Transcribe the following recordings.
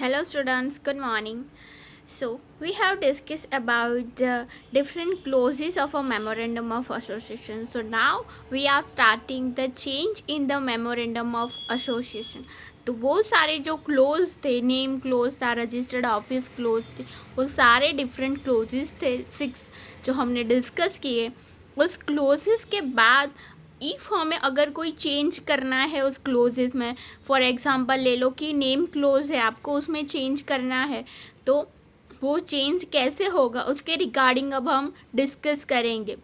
Hello students, good morning. So we have discussed about the different clauses of a memorandum of association. So now we are starting the change in the memorandum of association. तो वो सारे जो close थे, name close था, registered office close थे, वो सारे different closes थे 6 जो हमने डिस्कस किए. उस क्लोजेस के बाद इफ़ हमें अगर कोई चेंज करना है उस क्लोजेस में, फॉर एग्ज़ाम्पल ले लो कि नेम क्लोज है, आपको उसमें चेंज करना है, तो वो चेंज कैसे होगा उसके रिगार्डिंग अब हम डिस्कस करेंगे.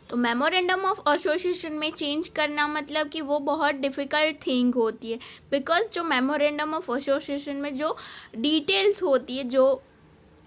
तो मेमोरेंडम ऑफ एसोसिएशन में चेंज करना मतलब कि वो बहुत डिफ़िकल्ट थिंग होती है, बिकॉज जो मेमोरेंडम ऑफ एसोसिएशन में जो डिटेल्स होती है, जो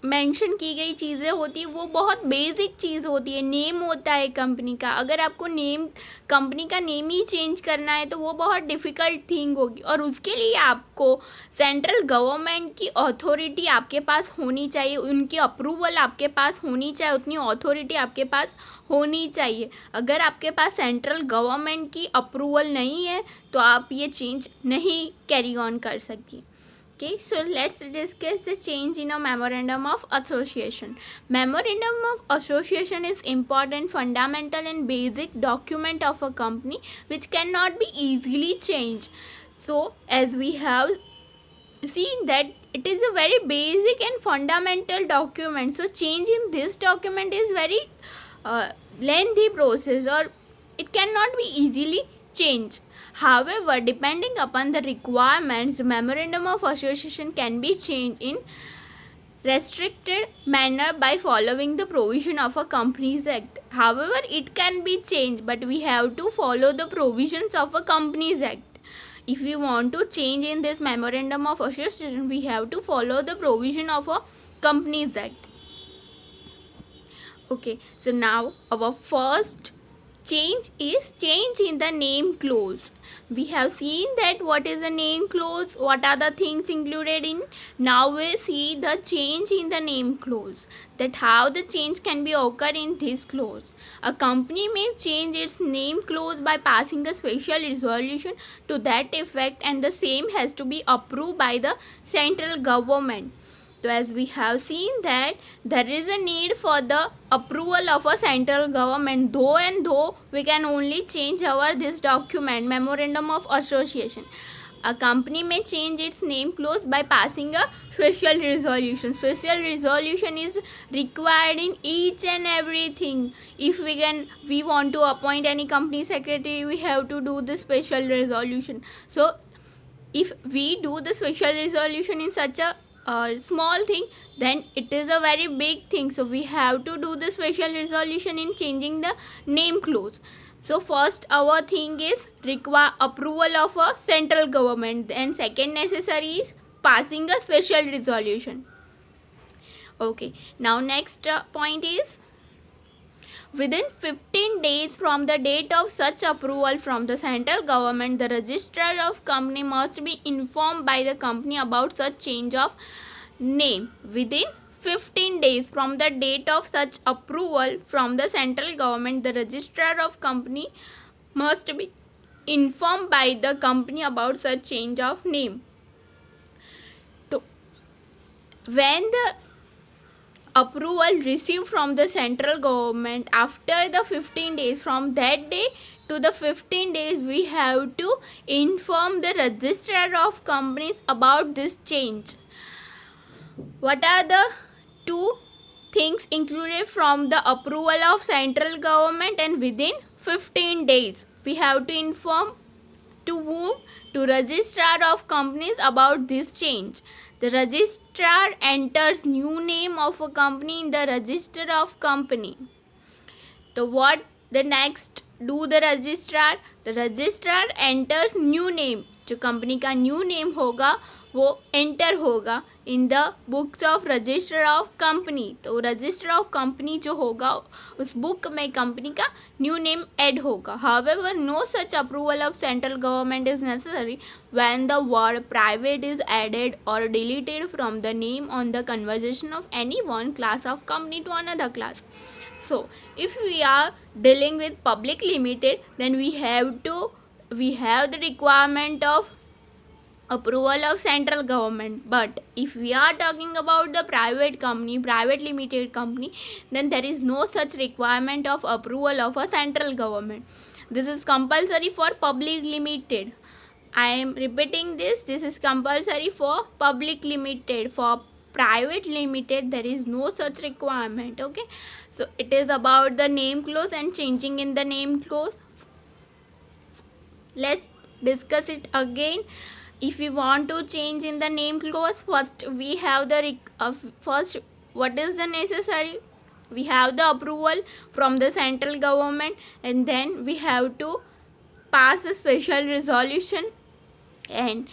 मेंशन की गई चीज़ें होती है, वो बहुत बेसिक चीज़ होती है. नेम होता है कंपनी का, अगर आपको नेम कंपनी का नेम ही चेंज करना है तो वो बहुत डिफ़िकल्ट थिंग होगी, और उसके लिए आपको सेंट्रल गवर्नमेंट की अथॉरिटी आपके पास होनी चाहिए, उनकी अप्रूवल आपके पास होनी चाहिए, उतनी अथॉरिटी आपके पास होनी चाहिए. अगर आपके पास सेंट्रल गवर्नमेंट की अप्रूवल नहीं है तो आप ये चेंज नहीं कैरी ऑन कर सकें. Okay, so let's discuss the change in a memorandum of association. Memorandum of association is important, fundamental and basic document of a company which cannot be easily changed. So as we have seen that it is a very basic and fundamental document, so change in this document is very lengthy process, or it cannot be easily changed. However, depending upon the requirements, the memorandum of association can be changed in restricted manner by following the provision of a Companies Act. However, it can be changed, but we have to follow the provisions of a Companies Act. If we want to change in this memorandum of association, we have to follow the provision of a Companies Act. Okay, so now our first change is change in the name clause. We have seen that what is the name clause, what are the things included in. Now we see the change in the name clause, that how the change can be occurred in this clause. A company may change its name clause by passing a special resolution to that effect, and the same has to be approved by the central government. So as we have seen that there is a need for the approval of a central government, though we can only change our this document, memorandum of association. A company may change its name clause by passing a special resolution. Special resolution is required in each and everything. If we want to appoint any company secretary, we have to do the special resolution. So if we do the special resolution in such a small thing, then it is a very big thing, so we have to do the special resolution in changing the name clause. So first our thing is require approval of a central government, and second necessary is passing a special resolution. Okay, now next point is within 15 days from the date of such approval from the central government, the registrar of company must be informed by the company about such change of name. Within 15 days from the date of such approval from the central government, the registrar of company must be informed by the company about such change of name. So when the approval received from the central government, after the 15 days from that day to the 15 days, we have to inform the registrar of companies about this change. What are the two things included from the approval of central government? And within 15 days we have to inform to whom? To registrar of companies about this change. The registrar enters new name of a company in the register of company. So what the next do the registrar? The registrar enters new name. जो company का new name होगा वो enter होगा in the books of register of company. तो register of company जो होगा उस book में कंपनी का न्यू नेम ऐड होगा. However no such approval of central government is necessary when the word private is added और deleted from the name on the conversion of any one class of company to another class. So if we are dealing with public limited, then we have the requirement of approval of central government. But if we are talking about the private company, private limited company, then there is no such requirement of approval of a central government. This is compulsory for public limited. I am repeating this. This is compulsory for public limited. For private limited, there is no such requirement. Okay, so it is about the name clause and changing in the name clause. Let's discuss it again. If we want to change in the name clause, first we have the first, what is the necessary? We have the approval from the central government, and then we have to pass a special resolution, and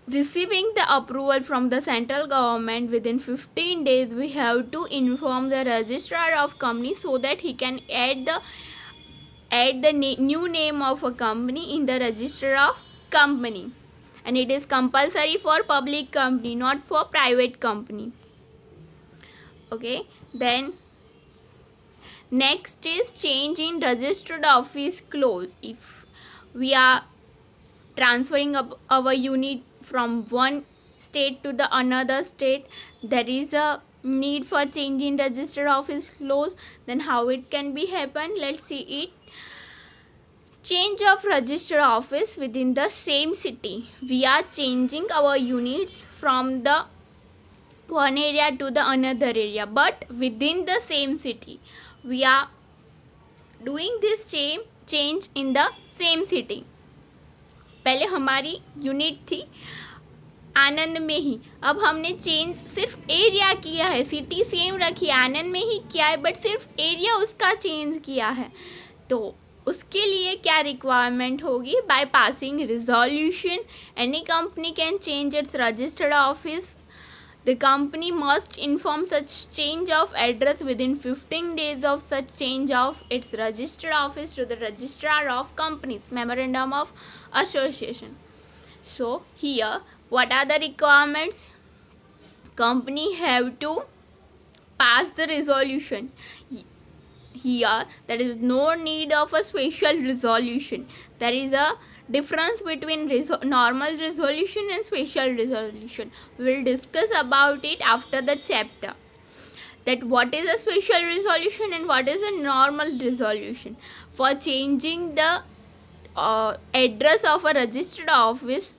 receiving the approval from the central government within 15 days we have to inform the registrar of company so that he can add the new name of a company in the register of company. And it is compulsory for public company, not for private company. Okay, then next is change in registered office clause. If we are transferring our unit from one state to the another state, there is a need for change in registered office clause. Then how it can be happen? Let's see it. Change of registered office within the same city. We are changing our units from the one area to the another area, but within the same city. We are doing this same change in the same city. पहले हमारी unit थी आनंद में ही, अब हमने change सिर्फ area किया है, city same रखी, आनंद में ही किया है, बट सिर्फ एरिया उसका चेंज किया है. तो उसके लिए क्या रिक्वायरमेंट होगी? By passing resolution any company can change it's registered office. The company must inform such change of address within 15 days of such change of its registered office to the registrar of companies. Memorandum of association. So here, what are the requirements? Company have to pass the resolution. Here, there is no need of a special resolution. There is a difference between normal resolution and special resolution. We will discuss about it after the chapter, that what is a special resolution and what is a normal resolution. For changing the address of a registered office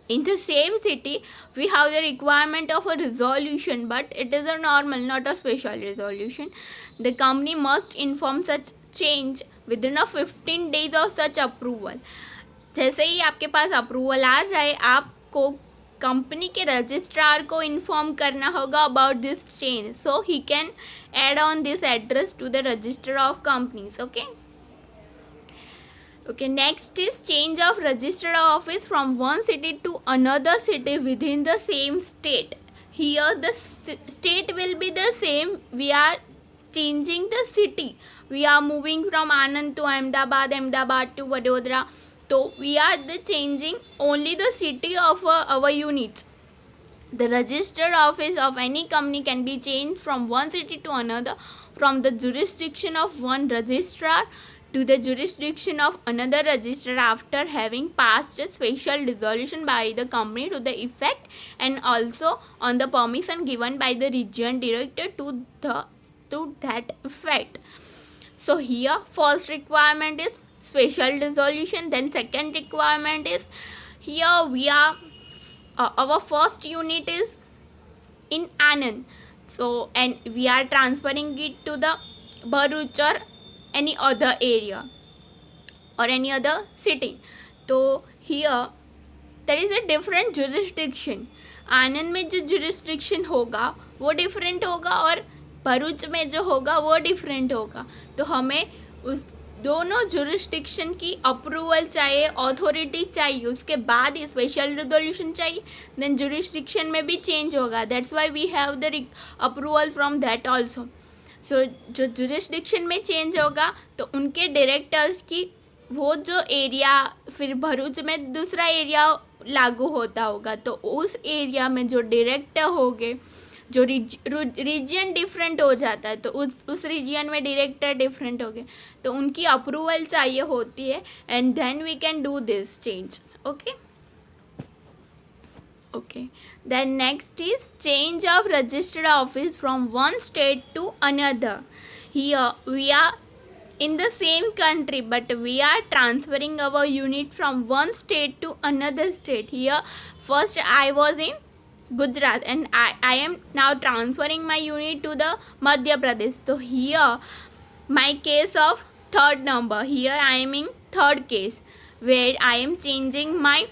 in the same city, we have the requirement of a resolution, but it is a normal, not a special resolution. The company must inform such change within a 15 days of such approval. जैसे ही आपके पास approval आ जाए, आपको company के registrar को inform करना होगा about this change, so he can add on this address to the register of companies. Okay, next is change of registered office from one city to another city within the same state. Here the state will be the same. We are changing the city. We are moving from Anand to Ahmedabad, Ahmedabad to Vadodara. So we are changing only the city of our units. The registered office of any company can be changed from one city to another, from the jurisdiction of one registrar to the jurisdiction of another registrar after having passed a special resolution by the company to the effect, and also on the permission given by the region director to that effect. So here first requirement is special resolution. Then second requirement is, here we are our first unit is in Anand, so and we are transferring it to the Bharuch or any other area or any other city. तो here there is a different jurisdiction. आनंद में जो jurisdiction होगा वो different होगा और भरूच में जो होगा वो different होगा. तो हमें उस दोनों jurisdiction की अप्रूवल चाहिए, अथॉरिटी चाहिए, उसके बाद ही स्पेशल रेजोल्यूशन चाहिए. देन jurisdiction में भी चेंज होगा. That's why we have the approval from that also. So जो jurisdiction में चेंज होगा तो उनके डायरेक्टर्स की वो जो एरिया फिर भरूच में दूसरा एरिया लागू होता होगा, तो उस एरिया में जो डायरेक्टर होंगे, जो रीजन डिफरेंट हो जाता है, तो उस रीजन में डायरेक्टर डिफरेंट हो गए, तो उनकी अप्रूवल चाहिए होती है. And then we can do this change. Okay, Okay. Then next is change of registered office from one state to another. Here we are in the same country, but we are transferring our unit from one state to another state. Here first I was in Gujarat and I am now transferring my unit to the Madhya Pradesh. So here my case of third number, here I am in third case where I am changing my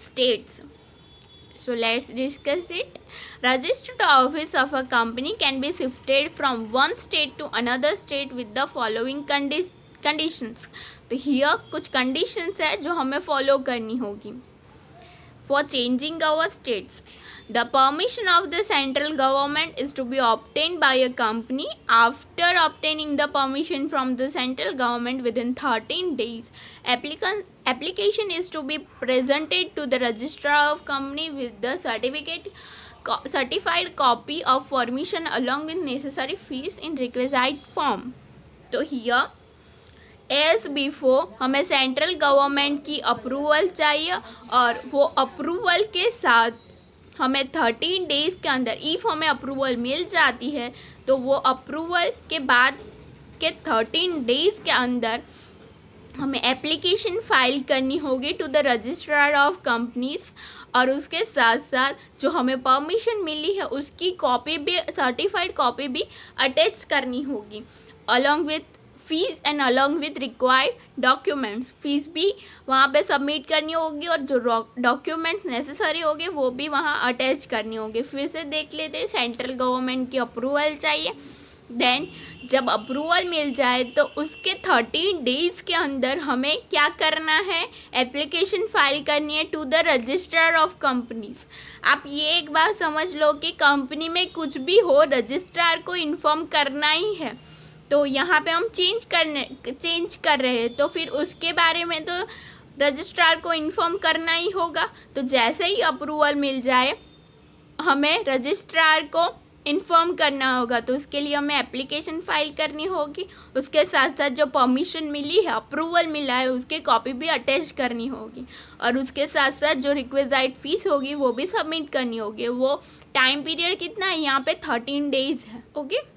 states. So let's discuss it. Registered office of a company can be shifted from one state to another state with the following conditions. तो here कुछ conditions है जो हमें follow करनी होगी. For changing our states, the permission of the central government is to be obtained by a company. After obtaining the permission from the central government within 13 days, application is to be presented to the registrar of company with the certified copy of permission along with necessary fees in requisite form. तो here as before हमें central government की approval चाहिए और वो approval के साथ हमें 13 days के अंदर इफ़ हमें अप्रूवल मिल जाती है तो वो अप्रूवल के बाद के 13 डेज़ के अंदर हमें एप्लीकेशन फाइल करनी होगी to the registrar of companies और उसके साथ साथ जो हमें परमिशन मिली है उसकी कॉपी भी सर्टिफाइड कॉपी भी अटैच करनी होगी along with fees and along with required documents. Fees भी वहाँ पे सबमिट करनी होगी और जो डॉक्यूमेंट्स नेसेसरी होंगे वो भी वहाँ अटैच करनी होगी. फिर से देख लेते हैं. सेंट्रल गवर्नमेंट की अप्रूवल चाहिए. देन जब अप्रूवल मिल जाए तो उसके 13 डेज़ के अंदर हमें क्या करना है, एप्लीकेशन फाइल करनी है to the registrar of companies. आप ये एक बात समझ लो कि कंपनी में कुछ भी हो रजिस्ट्रार को इन्फॉर्म करना ही है. तो यहाँ पे हम चेंज कर रहे हैं तो फिर उसके बारे में तो रजिस्ट्रार को इन्फॉर्म करना ही होगा. तो जैसे ही अप्रूवल मिल जाए हमें रजिस्ट्रार को इन्फॉर्म करना होगा. तो उसके लिए हमें एप्लीकेशन फाइल करनी होगी. उसके साथ साथ जो परमिशन मिली है, अप्रूवल मिला है, उसकी कॉपी भी अटैच करनी होगी और उसके साथ साथ जो रिक्विजाइट फीस होगी वो भी सबमिट करनी होगी. वो टाइम पीरियड कितना है यहाँ पे 13 डेज़ है. Okay.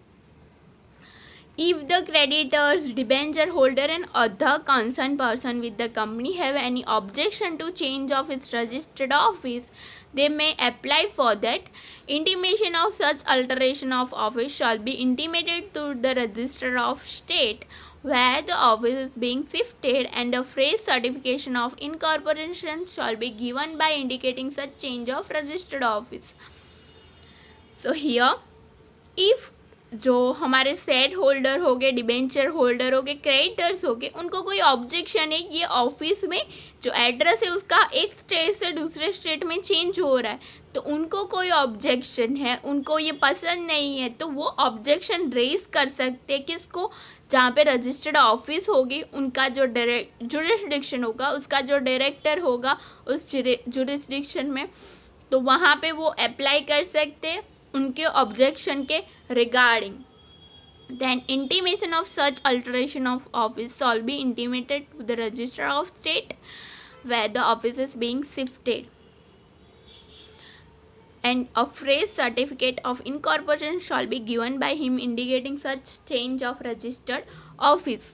If the creditors, debenture holder and other concerned person with the company have any objection to change of its registered office, they may apply for that. Intimation of such alteration of office shall be intimated to the registrar of state where the office is being shifted, and a fresh certification of incorporation shall be given by indicating such change of registered office. So here, if जो हमारे set holder हो गए, debenture holder हो गए, creditors हो गए, उनको कोई ऑब्जेक्शन है ये ऑफिस में जो एड्रेस है उसका एक स्टेट से दूसरे स्टेट में चेंज हो रहा है, तो उनको कोई ऑब्जेक्शन है, उनको ये पसंद नहीं है, तो वो ऑब्जेक्शन रेज कर सकते हैं. किसको? जहाँ पे रजिस्टर्ड ऑफिस होगी उनका जो जुरिस्डिक्शन होगा, उसका जो डायरेक्टर होगा उस जुरिस्डिक्शन में, तो वहाँ पे वो अप्लाई कर सकते हैं उनके ऑब्जेक्शन के regarding. Then intimation of such alteration of office shall be intimated to the registrar of state where the office is being shifted, and a fresh certificate of incorporation shall be given by him indicating such change of registered office.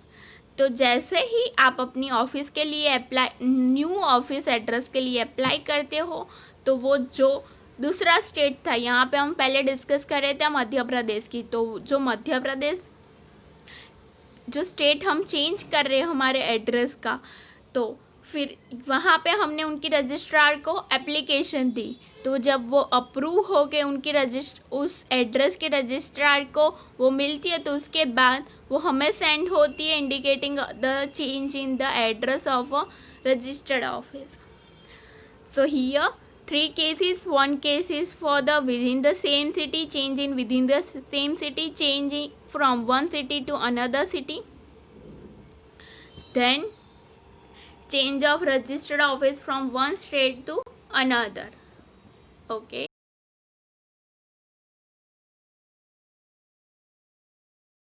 तो जैसे ही आप अपनी office के लिए apply, new office address के लिए apply करते हो, तो वो जो दूसरा स्टेट था, यहाँ पे हम पहले डिस्कस कर रहे थे मध्य प्रदेश की, तो जो मध्य प्रदेश जो स्टेट हम चेंज कर रहे हैं हमारे एड्रेस का, तो फिर वहाँ पे हमने उनकी रजिस्ट्रार को एप्लीकेशन दी. तो जब वो अप्रूव हो के उनकी उस एड्रेस के रजिस्ट्रार को वो मिलती है, तो उसके बाद वो हमें सेंड होती है indicating the change in the address of a registered office. So here 3 cases. 1 case is for the within the same city, change in within the same city, changing from one city to another city. Then change of registered office from one state to another. Okay.